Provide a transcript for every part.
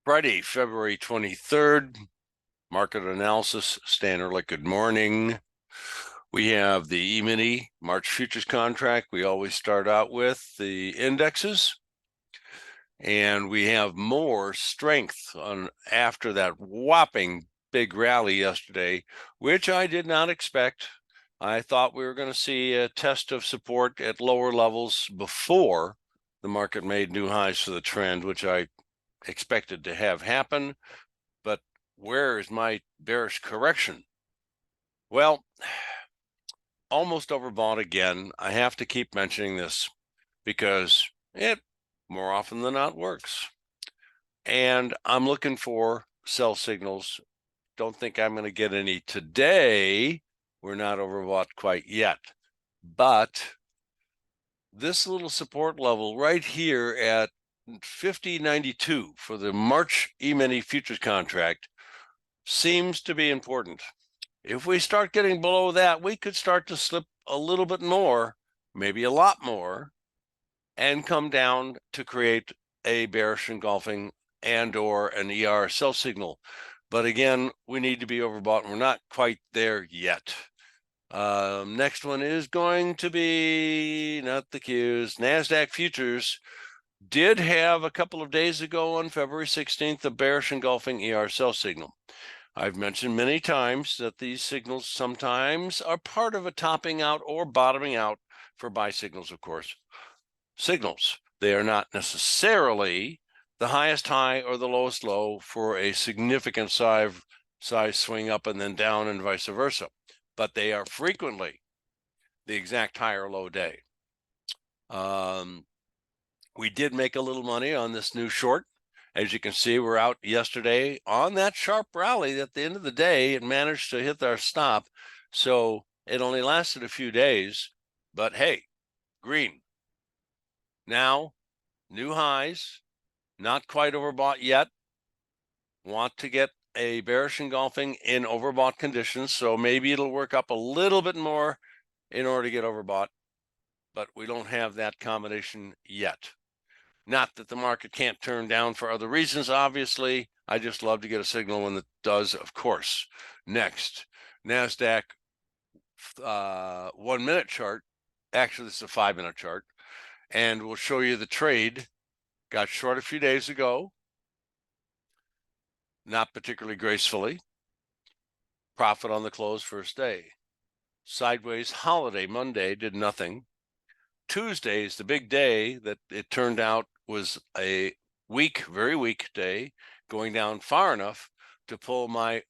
Friday, February 23rd, market analysis, Standard Liquid morning. We have the E-mini March futures contract. We always start out with the indexes. And we have more strength after that whopping big rally yesterday, which I did not expect. I thought we were going to see a test of support at lower levels before the market made new highs for the trend, which I expected to have happen. But where is my bearish correction? Well, almost overbought again. I have to keep mentioning this because it more often than not works. And I'm looking for sell signals. Don't think I'm going to get any today. We're not overbought quite yet. But this little support level right here at 50.92 for the March E-mini futures contract seems to be important. If we start getting below that, we could start to slip a little bit more, maybe a lot more, and come down to create a bearish engulfing and or an ER sell signal. But again, we need to be overbought, and we're not quite there yet. Next one is going to be, not the Qs, NASDAQ futures did have a couple of days ago on February 16th a bearish engulfing ER sell signal. I've mentioned many times that these signals sometimes are part of a topping out or bottoming out for buy signals, of course. Signals. They are not necessarily the highest high or the lowest low for a significant size swing up and then down and vice versa. But they are frequently the exact high or low day. We did make a little money on this new short. As you can see, we're out yesterday on that sharp rally. At the end of the day, it managed to hit our stop. So it only lasted a few days, but hey, green. Now, new highs, not quite overbought yet. Want to get a bearish engulfing in overbought conditions. So maybe it'll work up a little bit more in order to get overbought, but we don't have that combination yet. Not that the market can't turn down for other reasons, obviously. I just love to get a signal when it does, of course. Next, NASDAQ 1 minute chart. Actually, this is a 5 minute chart. And we'll show you the trade. Got short a few days ago. Not particularly gracefully. Profit on the close first day. Sideways holiday Monday did nothing. Tuesday is the big day that it turned out was a weak, very weak day, going down far enough to pull my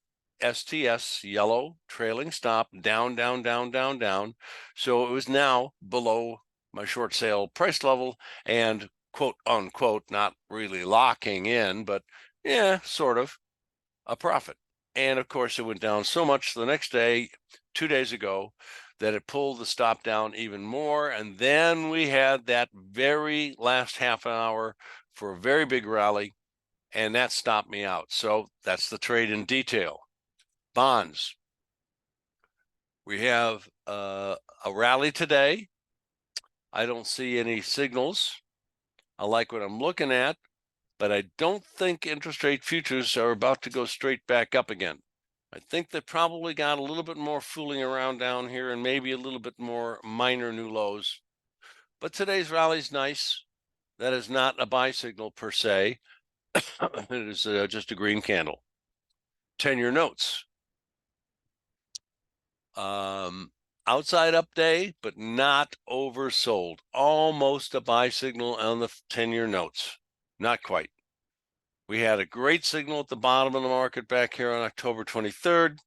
STS yellow trailing stop down, down, down, down, down. So it was now below my short sale price level and quote unquote, not really locking in, but yeah, sort of a profit. And of course, it went down so much the next day, 2 days ago, that it pulled the stop down even more. And then we had that very last half an hour for a very big rally, and that stopped me out. So that's the trade in detail. Bonds. We have a rally today. I don't see any signals. I like what I'm looking at, but I don't think interest rate futures are about to go straight back up again. I think they probably got a little bit more fooling around down here and maybe a little bit more minor new lows. But today's rally is nice. That is not a buy signal per se. It is just a green candle. 10-year notes. Outside up day, but not oversold. Almost a buy signal on the 10-year notes. Not quite. We had a great signal at the bottom of the market back here on October 23rd.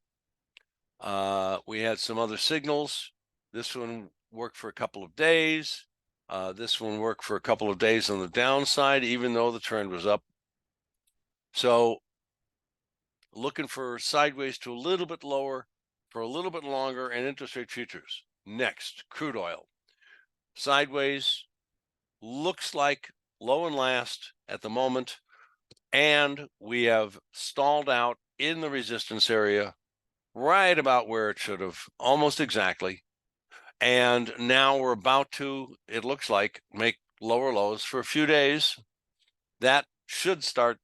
We had some other signals. This one worked for a couple of days. This one worked for a couple of days on the downside, even though the trend was up. So looking for sideways to a little bit lower for a little bit longer and interest rate futures. Next, crude oil. Sideways, looks like low and last at the moment. And we have stalled out in the resistance area right about where it should have, almost exactly. And now we're about to, it looks like, make lower lows for a few days. That should start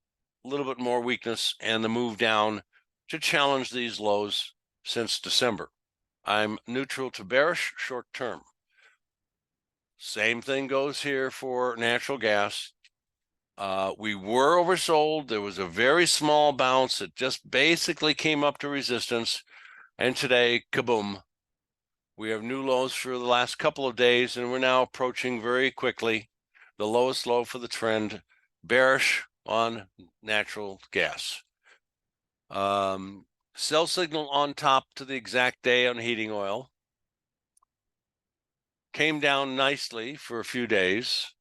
little bit more weakness and the move down to challenge these lows since December. I'm neutral to bearish short term. Same thing goes here for natural gas. We were oversold. There was a very small bounce. It just basically came up to resistance. And today, kaboom. We have new lows for the last couple of days, and we're now approaching very quickly the lowest low for the trend, bearish on natural gas. Sell signal on top to the exact day on heating oil. Came down nicely for a few days,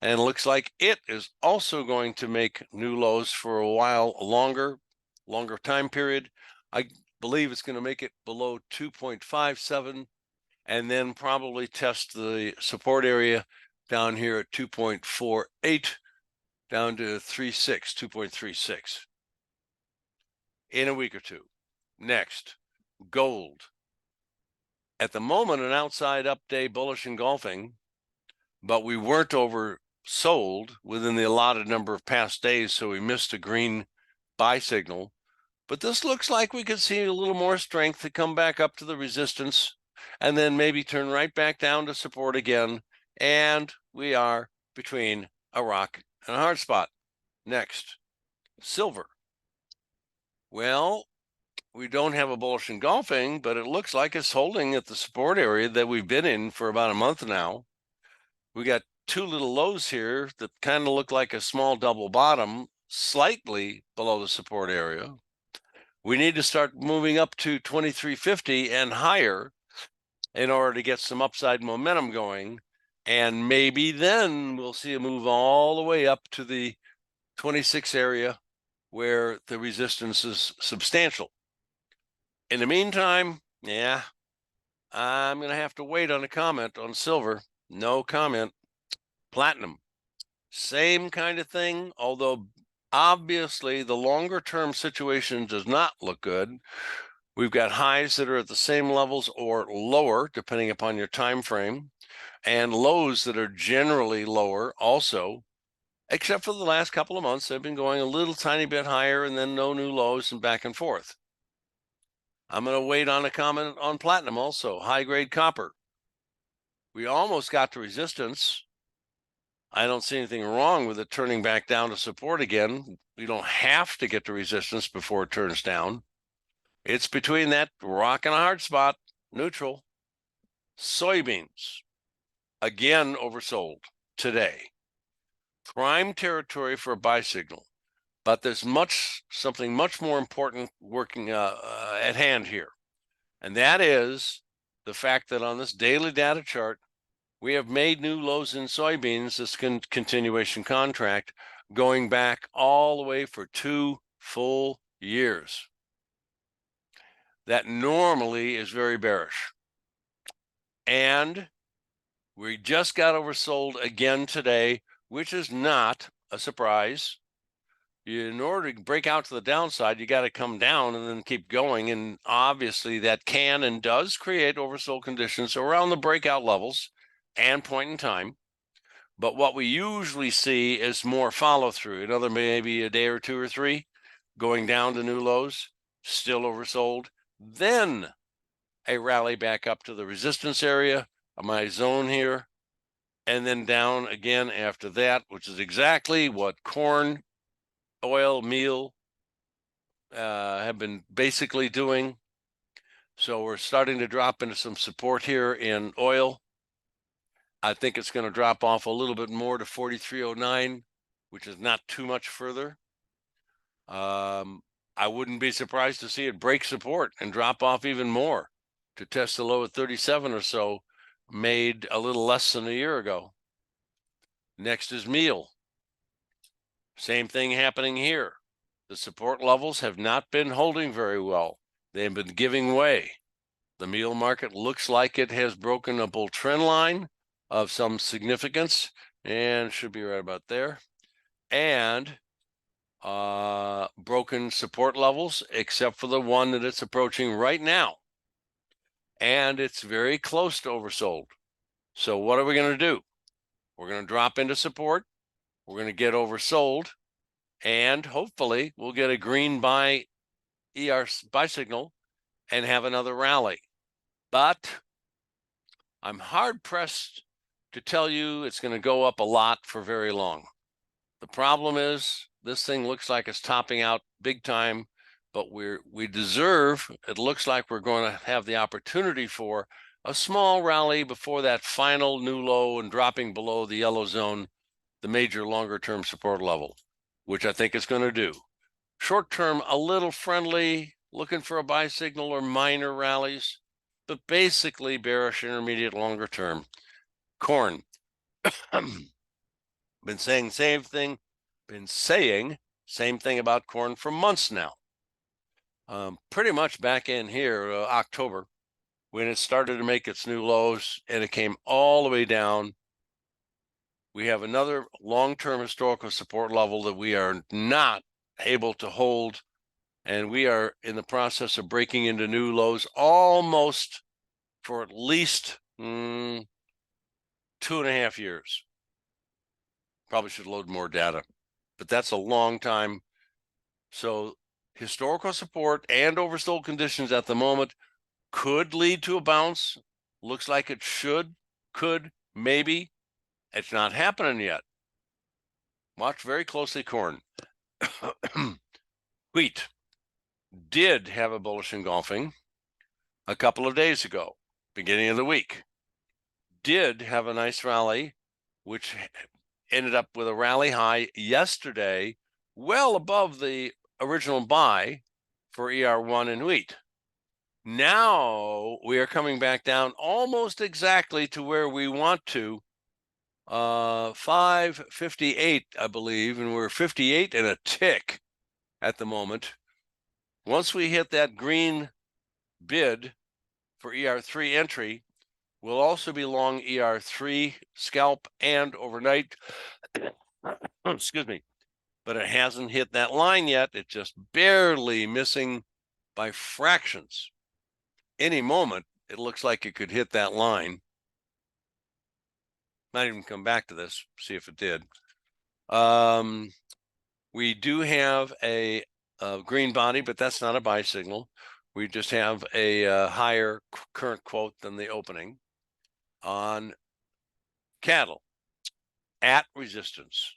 and looks like it is also going to make new lows for a while longer time period. I believe it's going to make it below 2.57 and then probably test the support area down here at 2.48 down to 2.36 in a week or two. Next, gold. At the moment, an outside up day bullish engulfing, but we weren't oversold within the allotted number of past days, so we missed a green buy signal. But this looks like we could see a little more strength to come back up to the resistance and then maybe turn right back down to support again. And we are between a rock and a hard spot. Next, silver. Well, we don't have a bullish engulfing, but it looks like it's holding at the support area that we've been in for about a month now. We got two little lows here that kind of look like a small double bottom, slightly below the support area. We need to start moving up to 2350 and higher in order to get some upside momentum going. And maybe then we'll see a move all the way up to the 26 area where the resistance is substantial. In the meantime, yeah, I'm going to have to wait on a comment on silver. No comment. Platinum, same kind of thing, although obviously the longer term situation does not look good. We've got highs that are at the same levels or lower, depending upon your time frame, and lows that are generally lower also, except for the last couple of months. They've been going a little tiny bit higher and then no new lows and back and forth. I'm going to wait on a comment on platinum also. High-grade copper. We almost got to resistance. I don't see anything wrong with it turning back down to support again. We don't have to get to resistance before it turns down. It's between that rock and a hard spot, neutral. Soybeans, again oversold today. Prime territory for a buy signal. But there's something much more important working at hand here. And that is the fact that on this daily data chart, we have made new lows in soybeans, this continuation contract, going back all the way for 2 full years. That normally is very bearish. And we just got oversold again today, which is not a surprise. In order to break out to the downside, you got to come down and then keep going. And obviously that can and does create oversold conditions around the breakout levels and point in time. But what we usually see is more follow through. Another maybe a day or two or three, going down to new lows, still oversold. Then a rally back up to the resistance area of my zone here, and then down again after that, which is exactly what corn, oil, meal have been basically doing. So we're starting to drop into some support here in oil. I think it's going to drop off a little bit more to 43.09, which is not too much further. I wouldn't be surprised to see it break support and drop off even more to test the low at 37 or so, made a little less than a year ago. Next is meal. Same thing happening here. The support levels have not been holding very well. They've been giving way. The meal market looks like it has broken a bull trend line of some significance and should be right about there. And broken support levels, except for the one that it's approaching right now. And it's very close to oversold. So what are we going to do? We're going to drop into support. We're going to get oversold. and hopefully we'll get a green buy buy signal and have another rally. But I'm hard pressed to tell you it's going to go up a lot for very long. The problem is this thing looks like it's topping out big time, but it looks like we're going to have the opportunity for a small rally before that final new low and dropping below the yellow zone, the major longer term support level, which I think it's going to do. Short term, a little friendly, looking for a buy signal or minor rallies, but basically bearish intermediate longer term. Corn. Been saying same thing about corn for months now. Pretty much back in here, October, when it started to make its new lows and it came all the way down. We have another long-term historical support level that we are not able to hold, and we are in the process of breaking into new lows almost for at least 2.5 years. Probably should load more data, but that's a long time. So historical support and oversold conditions at the moment could lead to a bounce. Looks like it could, maybe. It's not happening yet. Watch very closely corn. Wheat did have a bullish engulfing a couple of days ago, beginning of the week. Did have a nice rally, which ended up with a rally high yesterday, well above the original buy for ER1 in wheat. Now we are coming back down almost exactly to where we want to, 558, I believe, and we're 58 and a tick at the moment. Once we hit that green bid for ER3 entry, we'll also be long ER3 scalp and overnight. Excuse me. But it hasn't hit that line yet. It's just barely missing by fractions. Any moment, it looks like it could hit that line. Might even come back to this, see if it did. We do have a green body, but that's not a buy signal. We just have a higher current quote than the opening on cattle at resistance.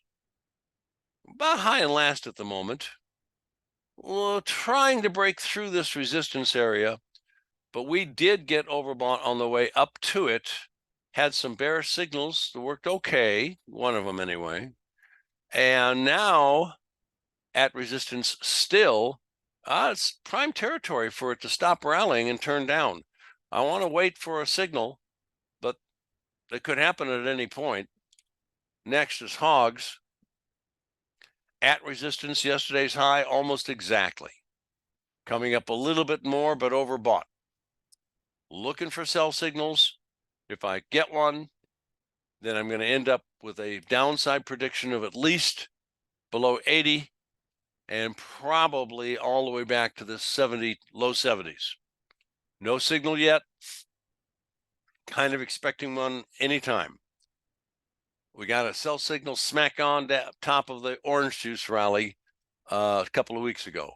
About high and last at the moment. Well, trying to break through this resistance area, but we did get overbought on the way up to it. Had some bearish signals that worked okay, one of them anyway. And now at resistance still, it's prime territory for it to stop rallying and turn down. I want to wait for a signal, but it could happen at any point. Next is hogs. At resistance, yesterday's high, almost exactly. Coming up a little bit more, but overbought. Looking for sell signals. If I get one, then I'm going to end up with a downside prediction of at least below 80 and probably all the way back to the low 70s. No signal yet. Kind of expecting one anytime. We got a sell signal smack on top of the orange juice rally a couple of weeks ago.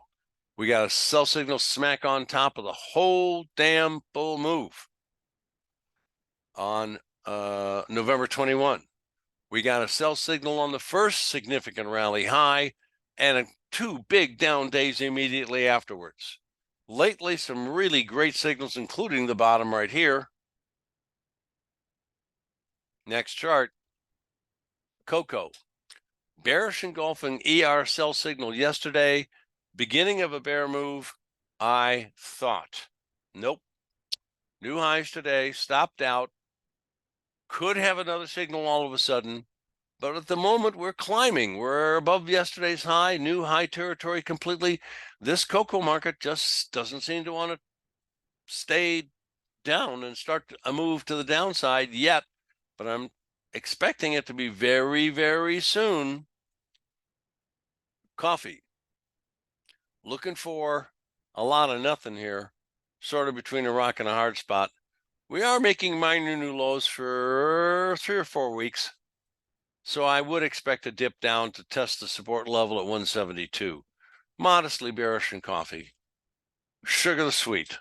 We got a sell signal smack on top of the whole damn bull move on November 21. We got a sell signal on the first significant rally high and two big down days immediately afterwards. Lately, some really great signals, including the bottom right here. Next chart, cocoa. Bearish engulfing ER sell signal yesterday, beginning of a bear move, I thought. Nope. New highs today, stopped out. Could have another signal all of a sudden, but at the moment we're climbing. We're above yesterday's high, new high territory completely. This cocoa market just doesn't seem to want to stay down and start a move to the downside yet, but I'm expecting it to be very, very soon. Coffee. Looking for a lot of nothing here, sort of between a rock and a hard spot. We are making minor new lows for 3 or 4 weeks. So I would expect a dip down to test the support level at 172. Modestly bearish in coffee. Sugar the sweet.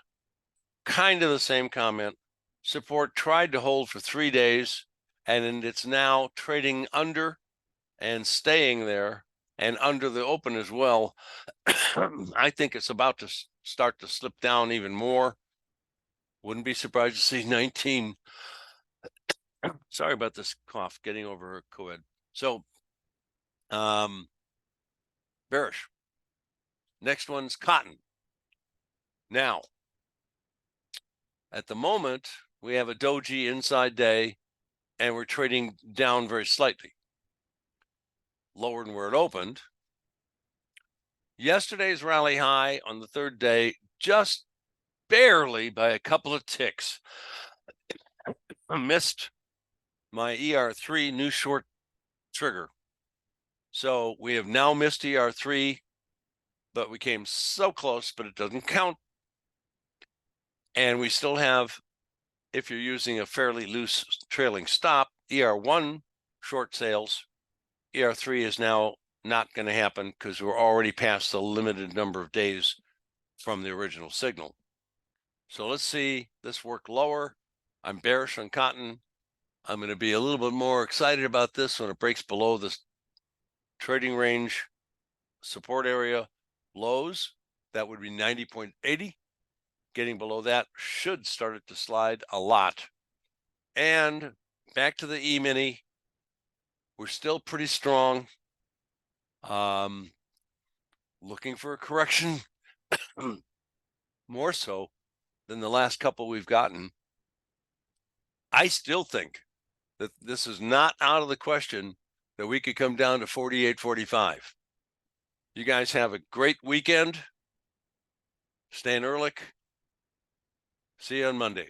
Kind of the same comment. Support tried to hold for 3 days, and it's now trading under and staying there and under the open as well. I think it's about to start to slip down even more. Wouldn't be surprised to see 19. Sorry about this cough, getting over COVID. So, bearish. Next one's cotton. Now, at the moment, we have a doji inside day, and we're trading down very slightly, lower than where it opened. Yesterday's rally high on the third day, just barely by a couple of ticks, missed my ER3 new short trigger. So we have now missed ER3, but we came so close, but it doesn't count. And we still have, if you're using a fairly loose trailing stop, ER1 short sales. ER3 is now not going to happen because we're already past the limited number of days from the original signal. So let's see this work lower. I'm bearish on cotton. I'm going to be a little bit more excited about this when it breaks below this trading range support area lows. That would be 90.80. Getting below that should start it to slide a lot. And back to the E-mini. We're still pretty strong. Looking for a correction more so than the last couple we've gotten. I still think that this is not out of the question that we could come down to 48.45. You guys have a great weekend. Stan Ehrlich. See you on Monday.